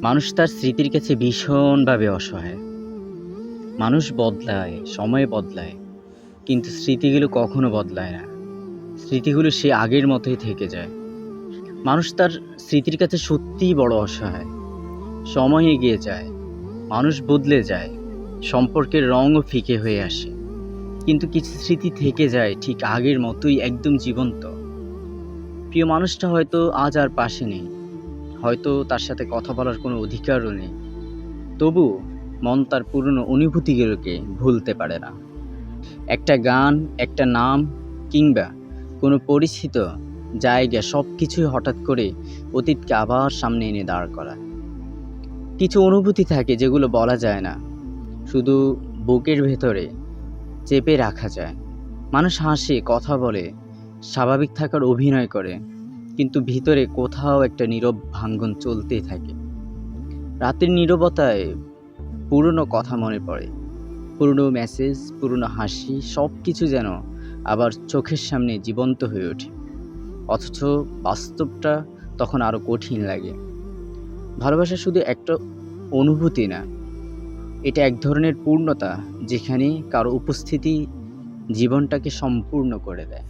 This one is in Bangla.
মানুষ তার স্মৃতির কাছে ভীষণভাবে অসহায়। মানুষ বদলায়, সময় বদলায়, কিন্তু স্মৃতিগুলো কখনো বদলায় না। স্মৃতিগুলো সে আগের মতোই থেকে যায়। মানুষ তার স্মৃতির কাছে সত্যিই বড় অসহায়। সময় এগিয়ে যায়, মানুষ বদলে যায়, সম্পর্কের রঙও ফিকে হয়ে আসে। কিন্তু কিছু স্মৃতি থেকে যায় ঠিক আগের মতোই, একদম জীবন্ত। প্রিয় মানুষটা হয়তো আজ আর পাশে নেই, হয়তো তার সাথে কথা বলার কোনো অধিকারও নেই। তবু মন তার পুরনো অনুভূতিগুলোকে ভুলতে পারে না। একটা গান, একটা নাম, কিংবা কোনো পরিচিত জায়গা সব কিছুই হঠাৎ করে অতীতকে আবার সামনে এনে দাঁড় করায়। কিছু অনুভূতি থাকে যেগুলো বলা যায় না, শুধু বুকের ভেতরে চেপে রাখা যায়। মানুষ হাসে, কথা বলে, স্বাভাবিক থাকার অভিনয় করে, কিন্তু ভিতরে কোথাও একটা নীরব ভাঙ্গন চলতেই থাকে। রাতের নীরবতায় পুরনো কথা মনে পড়ে, পুরনো মেসেজ, পুরনো হাসি, সব কিছু যেন আবার চোখের সামনে জীবন্ত হয়ে ওঠে। অথচ বাস্তবটা তখন আরও কঠিন লাগে। ভালোবাসা শুধু একটা অনুভূতি না, এটা এক ধরনের পূর্ণতা, যেখানে কারো উপস্থিতি জীবনটাকে সম্পূর্ণ করে দেয়।